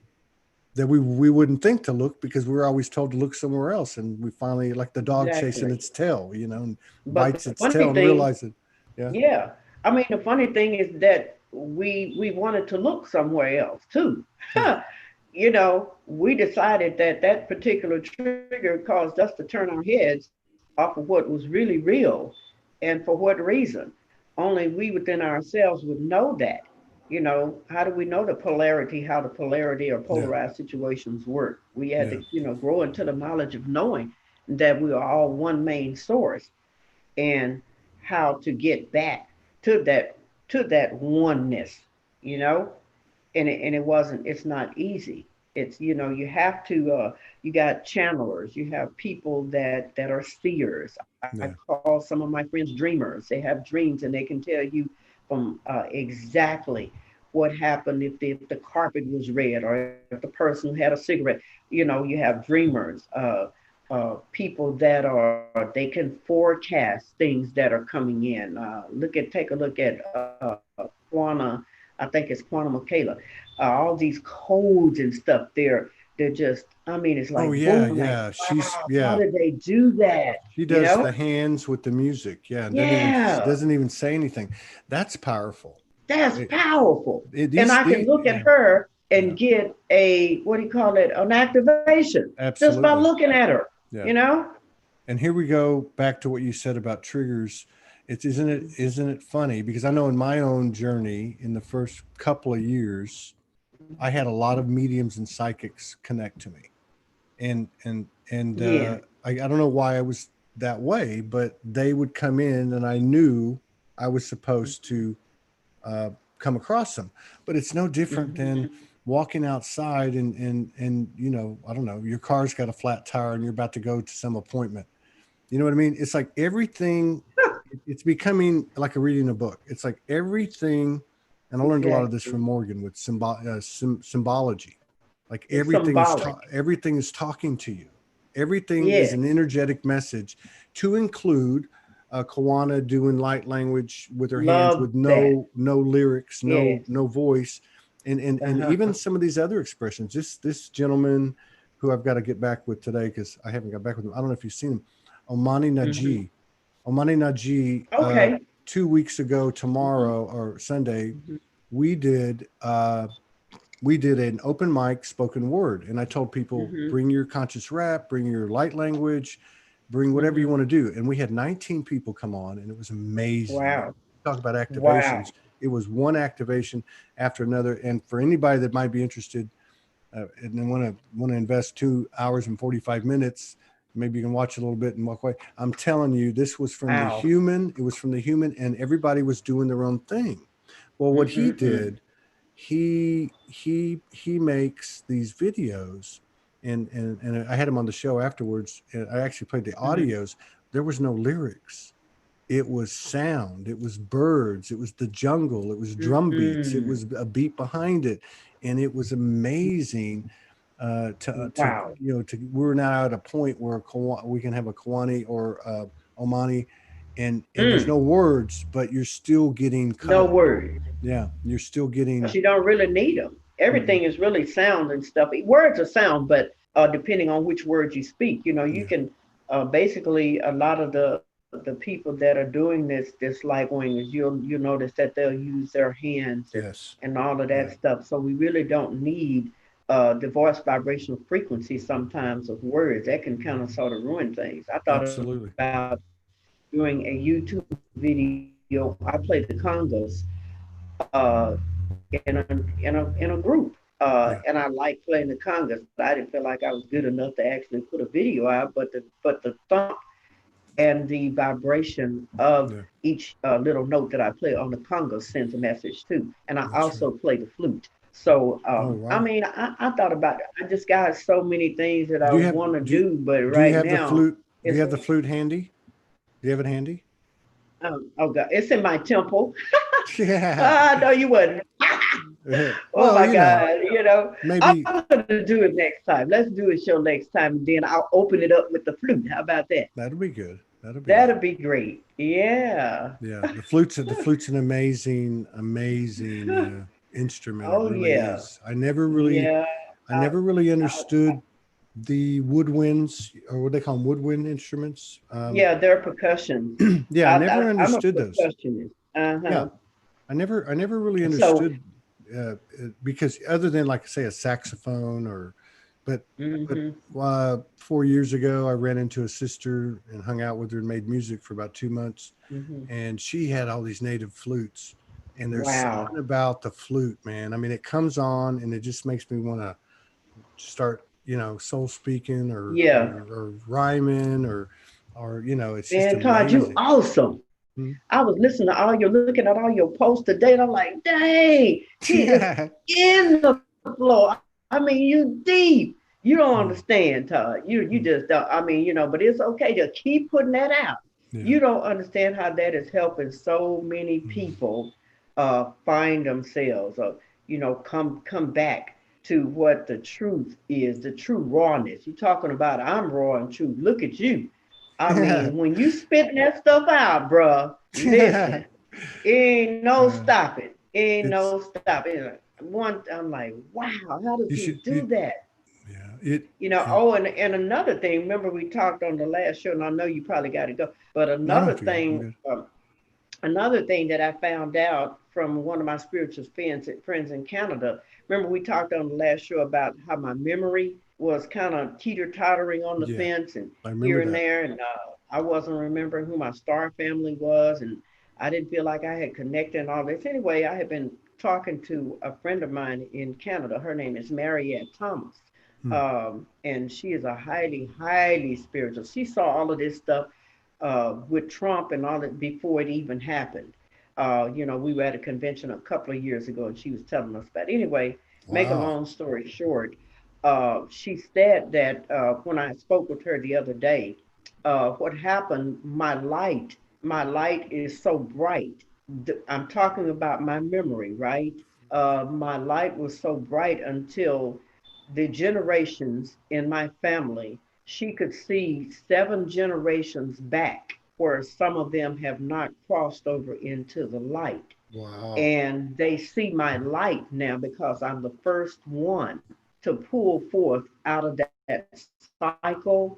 wouldn't think to look, because we were always told to look somewhere else. And we finally, like the dog chasing Exactly. its tail, and But bites the its funny tail and thing, realizes, yeah, yeah. I mean, the funny thing is that we wanted to look somewhere else too. yeah, We decided that that particular trigger caused us to turn our heads off of what was really real, and for what reason? Only we within ourselves would know that. How do we know the polarity, how the polarity or yeah, polarized situations work? We had yeah, to, grow into the knowledge of knowing that we are all one main source, and how to get back to that oneness, you know and it wasn't, it's not easy. It's, you have to, you got channelers, you have people that are seers. I yeah, call some of my friends dreamers. They have dreams and they can tell you from exactly what happened if the carpet was red, or if the person had a cigarette. You have dreamers, people that they can forecast things that are coming in. Take a look at quantum, I think it's quantum Michaela. All these codes and stuff, they're just, I mean, it's like oh boom, yeah, I'm like, yeah, she's, wow, how yeah, did they do that? she You does know? the hands with the music, yeah, and Yeah, doesn't even say anything. That's powerful. that's it, powerful. And these I can the look at Yeah, her yeah, and get a, what do you call it, an activation just by absolutely, looking at her, you yeah. know? And here we go back to what you said about triggers. It's isn't it funny, because I know in my own journey in the first couple of years, I had a lot of mediums and psychics connect to me, and Yeah. I don't know why I was that way, but they would come in, and I knew I was supposed to uh, come across them. But it's no different than Hmm. walking outside and I don't know, your car's got a flat tire and you're about to go to some appointment. You know what I mean? It's like everything it's becoming like reading a book. It's like everything, and I learned a lot of this from Exactly. Morgan with symbology. Like It's everything is talking to you. Everything is Yes. an energetic message, to include Kawana doing light language with her hands, Love with that. no lyrics, Yes. no voice, and Uh-huh. even some of these other expressions. This gentleman who I've got to get back with today, because I haven't got back with him. I don't know if you've seen him, Omani Hmm. Naji. Omani Naji. Okay. 2 weeks ago Hmm. tomorrow or Sunday, Hmm. we did an open mic spoken word, and I told people, Hmm. bring your conscious rap, bring your light language, bring whatever you Hmm. want to do. And we had 19 people come on, and it was amazing, man. Wow. Talk about Wow. activations. It was one activation after another. And for anybody that might be interested, and they want to invest 2 hours and 45 minutes, maybe you can watch a little bit and walk away. I'm telling you, this was from the Wow. human. It was from the human, and everybody was doing their own thing. Well, what he Mm-mm-mm. did, he makes these videos, and I had him on the show afterwards, and I actually played the Mm-hmm. audios. There was no lyrics. It was sound, it was birds, it was the jungle, it was drum beats, it Mm-mm. was a beat behind it, and it was amazing. To Wow. we're now at a point where we can have a Kawani or Omani, and there's Mm. no words, but you're still getting No color. words. Yeah, you're still getting. You don't really need them. Mm-mm. Everything is really sound and stuff. Words are sound, but depending on which words you speak, you Yeah, can basically a lot of the people that are doing this light going is you'll notice that they'll use their hands yes, and all of that yeah, stuff. So we really don't need the voice vibrational frequency sometimes of words that can kind of sort of ruin things. I thought absolutely. about doing a YouTube video. I play the congas uh, in a group. Yeah, And I like playing the congas, but I didn't feel like I was good enough to actually put a video out. But the thump and the vibration of yeah, each little note that I play on the conga sends a message too. And I that's right. also play the flute. So Oh I wow. mean, I thought about it. I just got so many things that I Do you have want to do do, but do you right have the now flute? Do you it's have the flute handy? Do you have it handy? oh god, it's in my temple. Yeah. Ah, no, you wouldn't. Oh Well, my God, I'm maybe gonna do it next time. Let's do a show next time, and then I'll open it up with the flute. How about that? that'll be good. That'll be good. That'll be great. Yeah. Yeah, the flute's an amazing instrument. It Oh really yeah. is. Yeah. I I, never really I, understood the woodwinds, or what they call them, woodwind instruments. yeah, they're percussion. Yeah, I never I'm a understood those. percussionist. Uh-huh. Yeah, I never really So, understood, because other than, like, say, a saxophone, but but hmm 4 years ago I ran into a sister and hung out with her and made music for about 2 months, hmm and she had all these native flutes, and there's something wow. about the flute, man. I mean, it comes on and it just makes me want to start, soul speaking, Yeah. or rhyming, or it's just Man, Todd, you amazing. awesome. Hmm? I was listening to looking at all your posts today, and I'm like, dang, he is Yeah. in the flow. I mean, you deep. You don't Mm, understand, Todd. You just mm, don't. I mean, but it's okay to keep putting that out. You yeah. don't understand how that is helping so many Mm. people find themselves, or come back to what the truth is, the true rawness. You're talking about I'm raw and true. Look at you. I Yeah. mean, when you spitting that stuff out, bruh, listen, ain't no Uh, stopping. Ain't it's no stopping. I'm like, wow, how does you he should do that? yeah it, Oh, and another thing, remember we talked on the last show, and I know you probably got to go, but no, I don't have to go. I'm good. another thing that I found out from one of my spiritual friends in Canada. Remember we talked on the last show about how my memory was kind of teeter tottering on the Yeah, fence and I remember here and that. there, and I wasn't remembering who my star family was, and I didn't feel like I had connected and all this. Anyway, I had been talking to a friend of mine in Canada. Her name is Mariette Thomas. Hmm. And she is a highly spiritual. She saw all of this stuff with Trump and all that before it even happened. We were at a convention a couple of years ago, and she was telling us about. Anyway, make a Wow. long story short, she said that when I spoke with her the other day, what happened? my light is so bright. I'm talking about my memory, right? My light was so bright until the generations in my family, she could see 7 generations back, where some of them have not crossed over into the light. Wow. And they see my light now because I'm the first one to pull forth out of that cycle,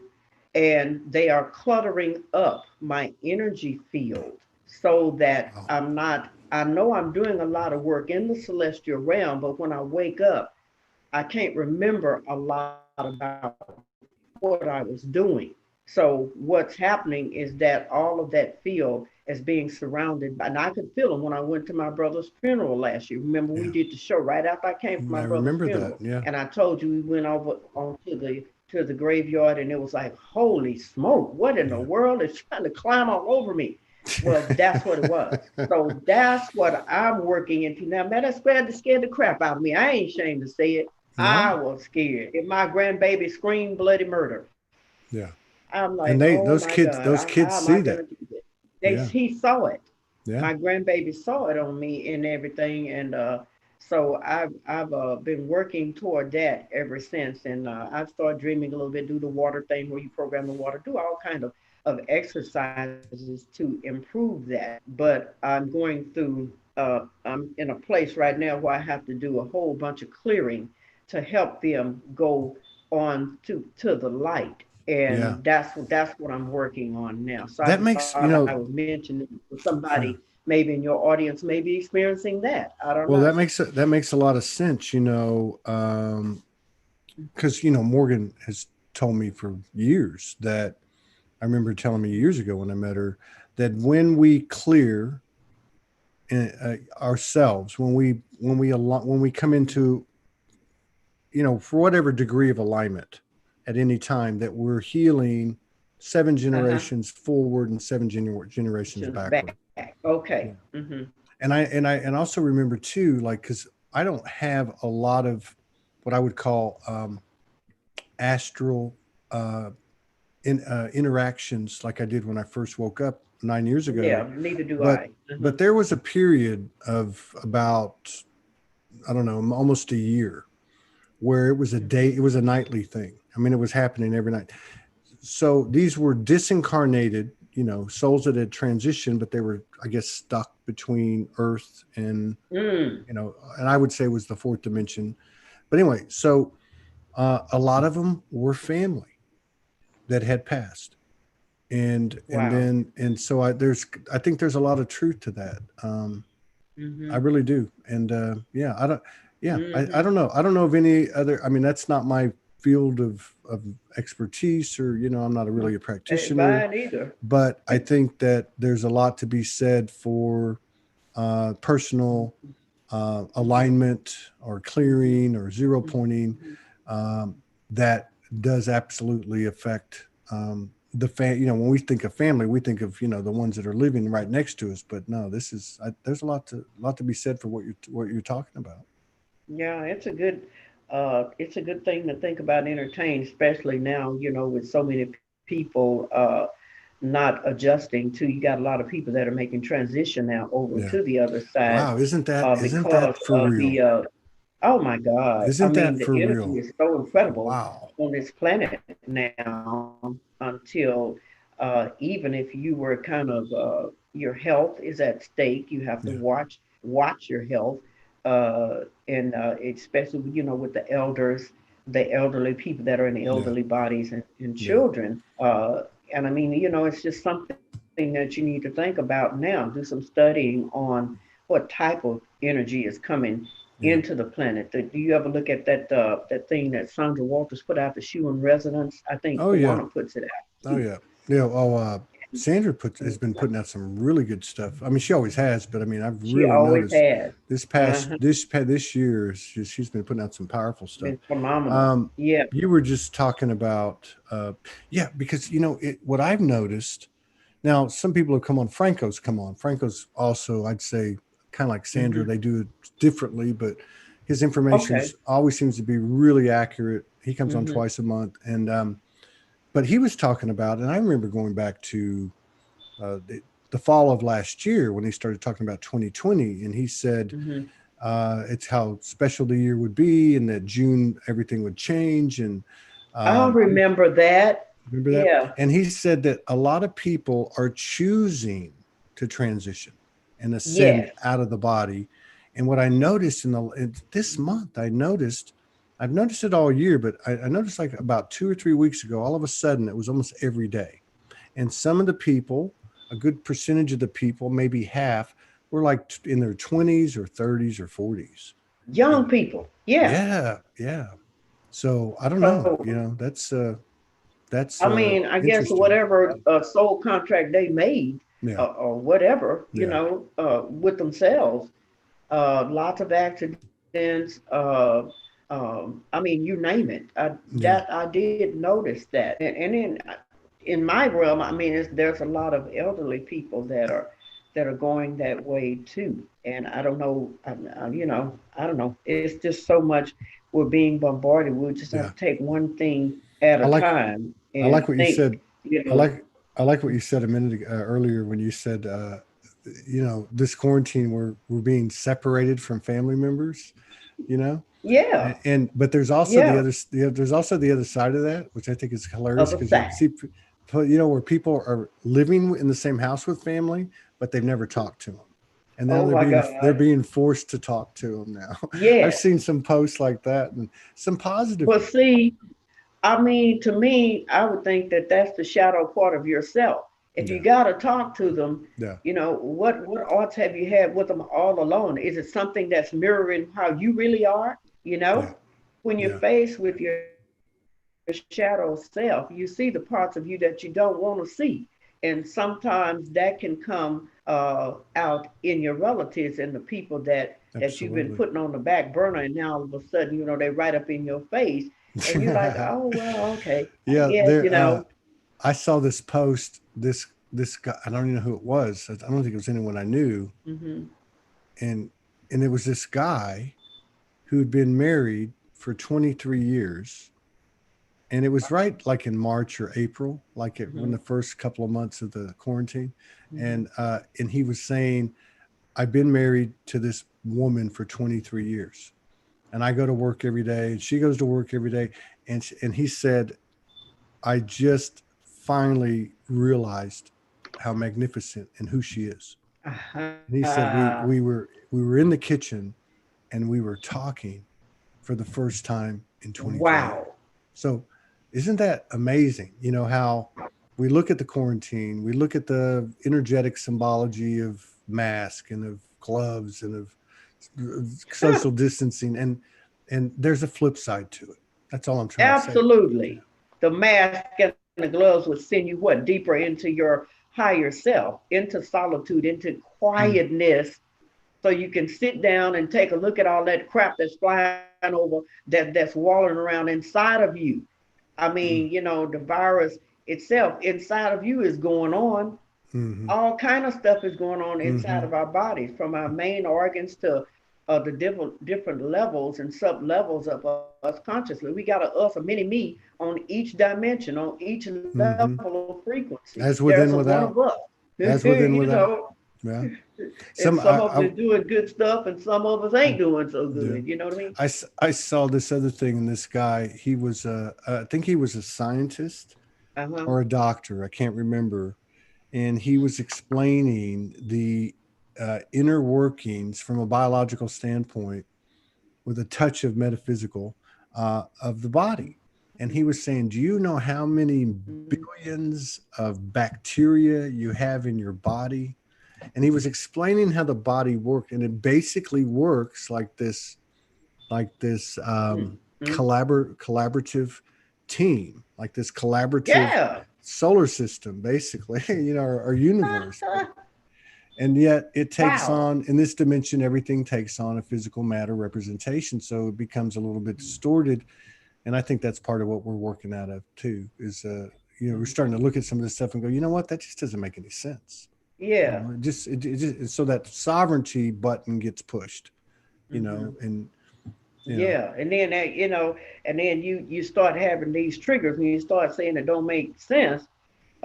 and they are cluttering up my energy field so that Wow. I'm not, I know I'm doing a lot of work in the celestial realm, but when I wake up, I can't remember a lot about what I was doing. So what's happening is that all of that field is being surrounded by, and I could feel them when I went to my brother's funeral last year. Remember, we Yeah. did the show right after I came from my I brother's remember that. funeral, Yeah. and I told you we went over onto the graveyard, and it was like, holy smoke, what in the Yeah. world is trying to climb all over me? Well, that's what it was. So that's what I'm working into now. Man, that scared the crap out of me. I ain't ashamed to say it. I No. was scared. If my grandbaby screamed bloody murder, Yeah. I'm like, And oh my God, those how kids am I see gonna that. do this? Yeah. He saw it. Yeah. My grandbaby saw it on me and everything, and so I've been working toward that ever since, and I've started dreaming a little bit, do the water thing where you program the water, do all kind of exercises to improve that. But I'm going through. I'm in a place right now where I have to do a whole bunch of clearing to help them go on to the light, Yeah. and that's what I'm working on now. So I That just makes, thought I would mention it for somebody sure. maybe in your audience may be experiencing that. I don't Well, know. that makes a lot of sense, because Morgan has told me for years that I remember telling me years ago when I met her that when we clear ourselves, when we come into for whatever degree of alignment at any time, that we're healing 7 generations Uh-huh. forward and generations backward. Back. Okay. Yeah. Mm-hmm. And also remember too, like, because I don't have a lot of what I would call astral uh, interactions like I did when I first woke up 9 years ago. Yeah, neither do But I. Mm-hmm. there was a period of about, I don't know, almost a year where it was a day, it was a nightly thing. I mean, it was happening every night. So these were disincarnated, souls that had transitioned, but they were, I guess, stuck between Earth and, Mm. and I would say it was the fourth dimension. But anyway, so a lot of them were family that had passed. And Wow. then, and so I think there's a lot of truth to that. I Mm-hmm. really do. And yeah, I Mm-hmm. don't know. I don't know of any other, I mean, that's not my field of expertise, or, I'm not really a Ain't practitioner, mine either. but I think that there's a lot to be said for personal Mm-hmm. alignment or Mm-hmm. clearing or zero pointing Mm-hmm. um, that does absolutely affect when we think of family, we think of the ones that are living right next to us, but no, there's a lot to be said for what you're talking about. Yeah, it's a good thing to think about and entertain, especially now, with so many people not adjusting to, you got a lot of people that are making transition now over to Yeah. the other side Wow, isn't because that for of the real? oh my God. I Isn't mean, that the for energy real? is so incredible Wow. on this planet now until even if you were kind of your health is at stake, you have to Yeah. watch your health, and especially with the elders, the elderly people that are in the Yeah. elderly bodies and Yeah. children. And I mean, it's just something that you need to think about now. Do some studying on what type of energy is coming Yeah. into the planet. Do you ever look at that thing that Sandra Walters put out, the shoe in resonance? I think Oh yeah. Kawana puts it out Oh too. yeah. Yeah. Oh, Sandra And has it's been like putting out some really good stuff. I mean, she always has, but I mean, I've she really always noticed has. Uh-huh. this year she's been putting out some powerful stuff. Been phenomenal. Um, Yeah. you were just talking about, yeah, because what I've noticed now, some people have come on. Franco's come on. Franco's also, I'd say, kind of like Sandra. Hmm. They do it differently, but his Okay. information's always seems to be really accurate. He comes on Hmm. twice a month, and but he was talking about, and I remember going back to the fall of last year when he started talking about 2020, and he said it's how special the year would be, and that June everything would change. And I remember that. remember that? Yeah. And he said that a lot of people are choosing to transition and ascend out of the body. And what I noticed in this month, I've noticed it all year, but I noticed like about 2 or 3 weeks ago, all of a sudden it was almost every day. And some of the people, a good percentage of the people, maybe half, were like in their 20s or 30s or 40s. Young people. Yeah. Yeah. So I don't know, that's I mean, I guess whatever soul contract they made or whatever, with themselves, lots of accidents, I mean, you name it. I did notice that. And then in my realm, I mean, there's a lot of elderly people that are going that way too. And I don't know, I don't know. It's just so much we're being bombarded. We just have to take one thing at a time. And I like what you said. You I like what you said a minute earlier when you said, this quarantine we're being separated from family members, Yeah. But there's also there's also the other side of that, which I think is hilarious, because you see, where people are living in the same house with family, but they've never talked to them. And now they're being forced to talk to them now. Yeah. I've seen some posts like that and some positive. But see, I mean, to me, I would think that that's the shadow part of yourself. If you got to talk to them, what odds have you had with them all alone? Is it something that's mirroring how you really are? When you're faced with your shadow self, you see the parts of you that you don't want to see. And sometimes that can come out in your relatives and the people that you've been putting on the back burner. And now all of a sudden, they're right up in your face. And you're like, oh, well, okay. Yeah. I saw this post, this guy, I don't even know who it was. I don't think it was anyone I knew. And it was this guy who'd been married for 23 years. And it was right like in March or April, like in the first couple of months of the quarantine. And he was saying, I've been married to this woman for 23 years. And I go to work every day, and she goes to work every day. And he said, I just finally realized how magnificent and who she is. And he said, we were in the kitchen and we were talking for the first time in 23 years. So isn't that amazing? How we look at the quarantine, we look at the energetic symbology of mask and of gloves and of social distancing, and there's a flip side to it. That's all I'm trying to say. Absolutely. The mask and the gloves would send you deeper into your higher self, into solitude, into quietness, so you can sit down and take a look at all that crap that's flying over, that's walling around inside of you. I mean, the virus itself inside of you is going on. All kind of stuff is going on inside of our bodies, from our main organs to the different levels and sub levels of us consciously. We got a mini me on each dimension, on each level of frequency. As within, without. One of us. As within, without. Yeah. Some of us are doing good stuff, and some of us ain't doing so good. Yeah. You know what I mean? I saw this other thing, and this guy, he was I think he was a scientist or a doctor. I can't remember. And he was explaining the inner workings from a biological standpoint with a touch of metaphysical of the body. And he was saying, do you know how many billions of bacteria you have in your body? And he was explaining how the body worked. And it basically works like this collaborative team, like this collaborative solar system, basically, our universe. And yet it takes on, in this dimension, everything takes on a physical matter representation. So it becomes a little bit distorted. And I think that's part of what we're working out of too, is, we're starting to look at some of this stuff and go, you know what, that just doesn't make any sense. Yeah. It just so that sovereignty button gets pushed, and yeah. And then and then you start having these triggers, and you start saying it don't make sense.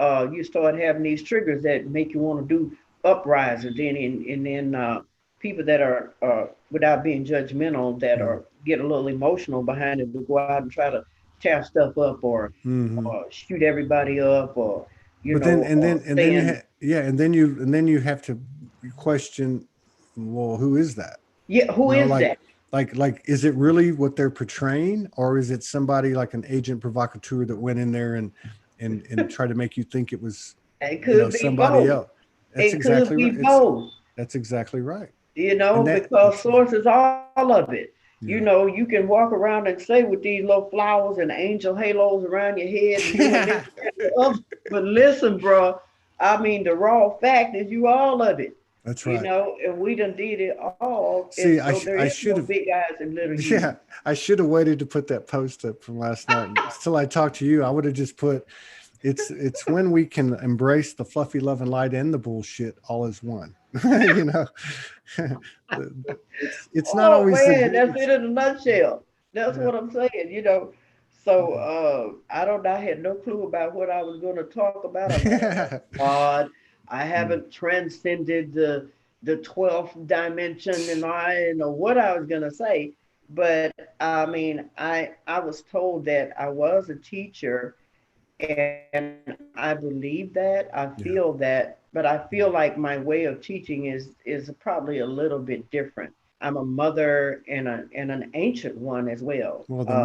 you start having these triggers that make you want to do uprisings. And then people that are without being judgmental, that are get a little emotional behind it, will go out and try to tear stuff up or shoot everybody up, or But then and then and then you have to question, well, who is that? yeah, who You know, is that? like is it really what they're portraying, or is it somebody like an agent provocateur that went in there and tried to make you think it was, It could be somebody both. else? That's It could exactly be right. both. That's exactly right. You And know, because that's source is all of it. You yeah. know, you can walk around and say with these little flowers and angel halos around your head and doing this and the other. But listen, bro, I mean, the raw fact is you all of it. That's You right. know, and we done did it all. And See, so there I is should no have. big eyes and little Yeah, you. I should have waited to put that post up from last night until I talked to you. I would have just put, it's when we can embrace the fluffy love and light and the bullshit all as one. you know, it's not Oh always the man, good. that's it in a nutshell. That's Yeah. what I'm saying, you know. So I don't I had no clue about what I was gonna talk about. I'm like, oh Yeah. God, I Mm. haven't transcended the 12th dimension and I didn't know what I was gonna say. But I mean, I was told that I was a teacher and I believe that. I feel Yeah. that, but I feel like my way of teaching is probably a little bit different. I'm a mother and an ancient one as well. Well, And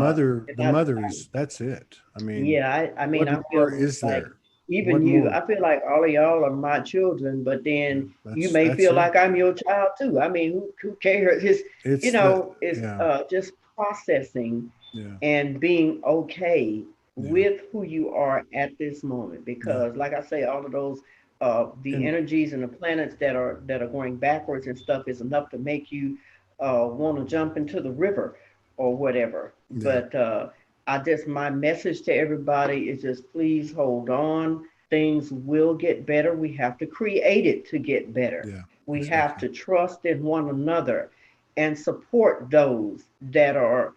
the mother is, that's it. I mean, yeah, I mean, what I more feel is like there? even What you, more? I feel like all of y'all are my children, but then you may That's feel it. like I'm your child too. I mean, who cares? It's, you It's the, know, it's yeah, just processing yeah, and being okay yeah, with who you are at this moment. yeah. Because, like I say, all of those the And energies and the planets that are going backwards and stuff is enough to make you want to jump into the river or whatever. yeah, But I just my message to everybody is just please hold on. Things will get better. We have to create it to get better. yeah, We have exactly. to trust in one another and support those that are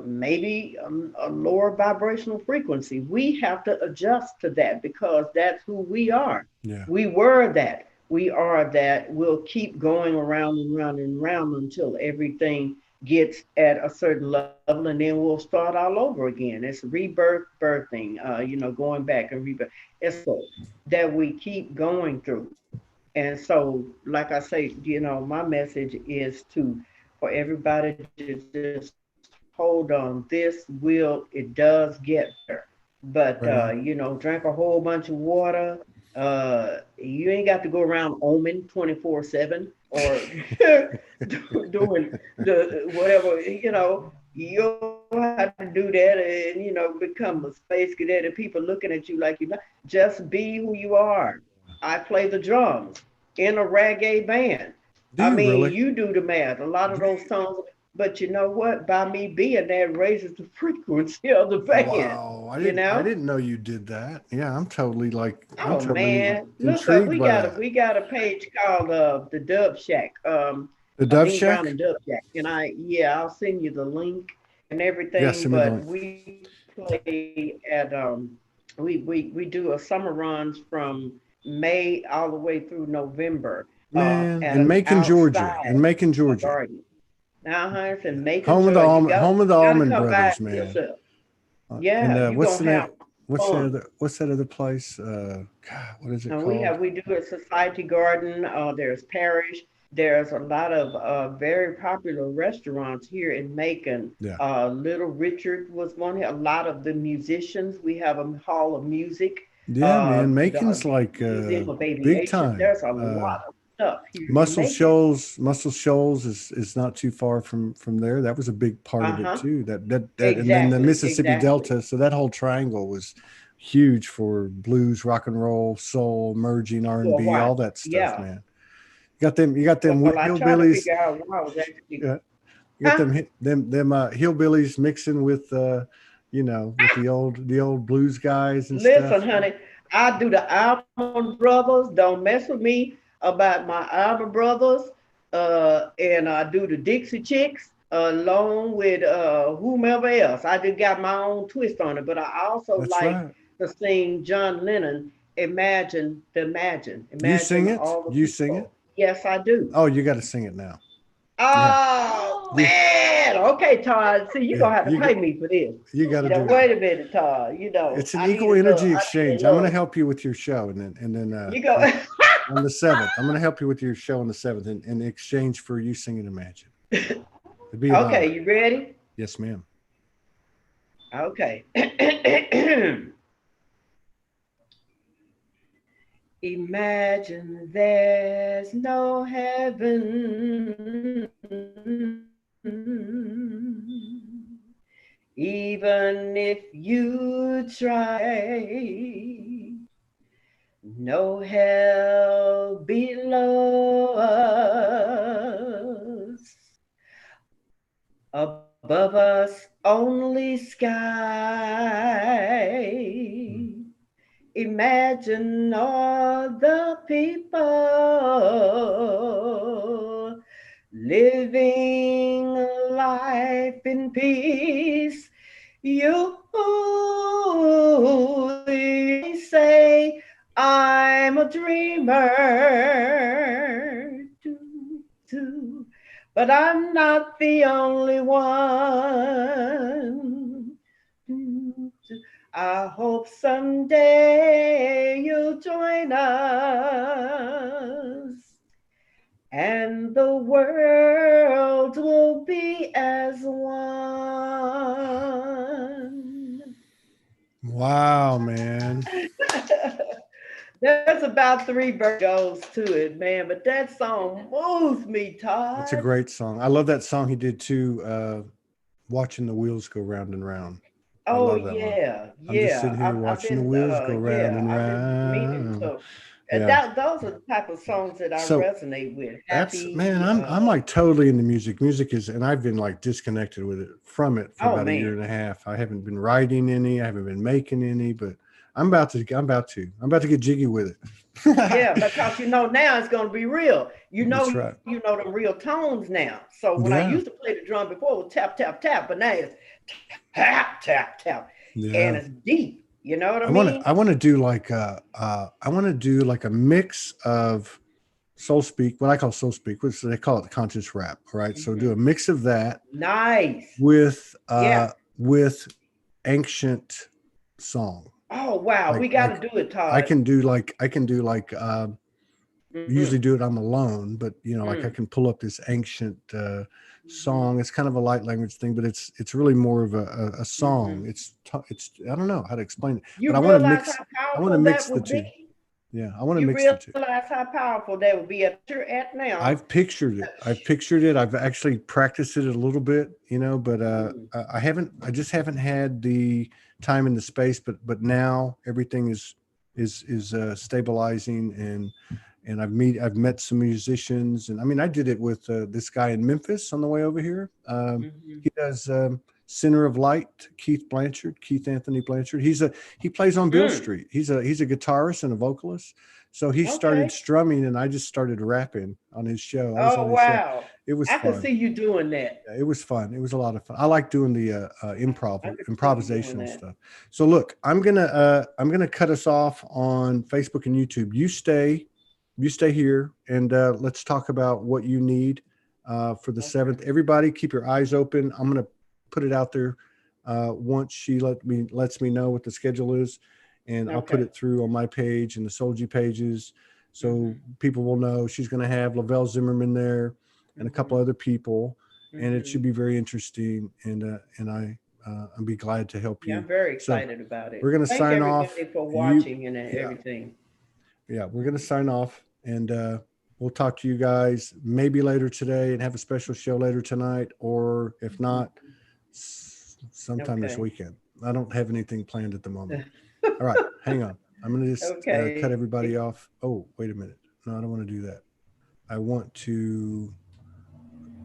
maybe a lower vibrational frequency. We have to adjust to that because that's who we are. Yeah. We were that. We are that. We'll keep going around and round and round until everything gets at a certain level, and then we'll start all over again. It's rebirth, birthing, going back and rebirth. It's so that we keep going through. And so, like I say, my message is to for everybody to just hold on. This it does get better. But Right on. drink a whole bunch of water. You ain't got to go around oming 24/7 or doing the whatever, you don't have to do that and become a space cadet and people looking at you like you're not. Just be who you are. I play the drums in a reggae band. Do I you mean, really? you do the math. A lot of Do those songs, but you know what? By me being there, it raises the frequency of the band. Wow, You I know? didn't know you did that. Yeah, I'm Oh totally man, look up. intrigued We by got a that. we got a page called the Dub Shack. The Dove Dean Brown Shack? and Dub Shack, and I'll send you the link and Yeah, everything. send me the But link. we play at we do a summer runs from May all the way through November Man, at in an Macon, Georgia. outside In Macon, Georgia. garden. Now, it's in Yeah. Macon, Georgia. Home of the You gotta Almond come by Brothers, man. yourself. Yeah, And you're what's gonna the name? have fun. What's that other place? God, what is it And called? we do a society garden. There's parish. There's a lot of very popular restaurants here in Macon. Yeah. Little Richard was one here. A lot of the musicians. We have a hall of music. Yeah, man. Macon's The like Museum of big Aviation. time. There's a lot of stuff here in Macon. Muscle Shoals is not too far from there. That was a big part of it Uh-huh. too. That and then the Exactly. Mississippi Exactly. Delta. So that whole triangle was huge for blues, rock and roll, soul, merging For a R&B, all while. that stuff, Yeah. man. You got them Well, I try to hillbillies. figure out why I was actually. Yeah, you got Huh? them hillbillies mixing with with the old blues guys and Listen, stuff. honey, I do the Almond Brothers. Don't mess with me about my Almond Brothers. And I do the Dixie Chicks along with whomever else. I just got my own twist on it. But I also That's like right. to sing John Lennon Imagine. You sing Imagine it? all the You sing it? people. Yes, I do. Oh, you got to sing it now. Yeah. Oh man. Okay, Todd. See, you're Yeah. gonna have to pay me for this. You got to do Wait it. a minute, Todd. It's an equal energy exchange. I'm going to help you with your show, and then you go. on the 7th, I'm going to help you with your show on the 7th, in exchange for you singing Imagine. It'd be an honor. Okay, you ready? Yes, ma'am. Okay. Imagine there's no heaven, even if you try. No hell below us, above us only sky. Imagine all the people living life in peace. You say I'm a dreamer, but I'm not the only one. I hope someday you'll join us, and the world will be as one. Wow, man. There's about 3 goes to it, man, but that song moves me, Todd. It's a great song. I love that song he did too, Watching the Wheels Go Round and Round. I love that one. I'm just sitting here watching the wheels go round and round. Those are the type of songs that I resonate with. Happy, man, I'm like totally into music. Music is, and I've been like disconnected with it for about a year and a half. I haven't been writing any, I haven't been making any, but I'm about to get jiggy with it. Yeah, because now it's going to be real. That's right. You know the real tones now. So when I used to play the drum before, it was tap tap tap, but now it's tap tap tap, and it's deep. You know what I mean? I want to do like a mix of soul speak, what I call soul speak, which they call it conscious rap. All right, so do a mix of that. Nice. With ancient song. Oh wow, we got to do it, Todd. I can do like usually do it I'm alone, but like I can pull up this ancient song. It's kind of a light language thing, but it's really more of a song. It's I don't know how to explain it, but I want to mix the two. Yeah, I want to mix the two. You realize how powerful that would be at now. I've pictured it. I've actually practiced it a little bit, but I just haven't had the time and the space, but now everything is stabilizing, and I've met some musicians, and I mean I did it with this guy in Memphis on the way over here. He does Center of Light, Keith Anthony Blanchard. He plays on Bill Street. He's a guitarist and a vocalist. So he started strumming, and I just stared rapping on his show. Wow. It was fun. I can see you doing that. Yeah, it was fun. It was a lot of fun. I like doing the improvisational stuff. So look, I'm gonna cut us off on Facebook and YouTube. You stay here, and let's talk about what you need for the 7th. Everybody keep your eyes open. I'm gonna put it out there once she lets me know what the schedule is, and I'll put it through on my page and the Soulgy pages, so people will know. She's going to have Lavelle Zimmerman there and a couple other people, and it should be very interesting. And I'll be glad to help you. I'm very excited about it. We're going to sign off. Thank everybody for watching and everything. Yeah, we're going to sign off, and we'll talk to you guys maybe later today, and have a special show later tonight, or if not, sometime this weekend. I don't have anything planned at the moment. All right, hang on. I'm going to just cut everybody off. Oh, wait a minute. No, I don't want to do that. I want to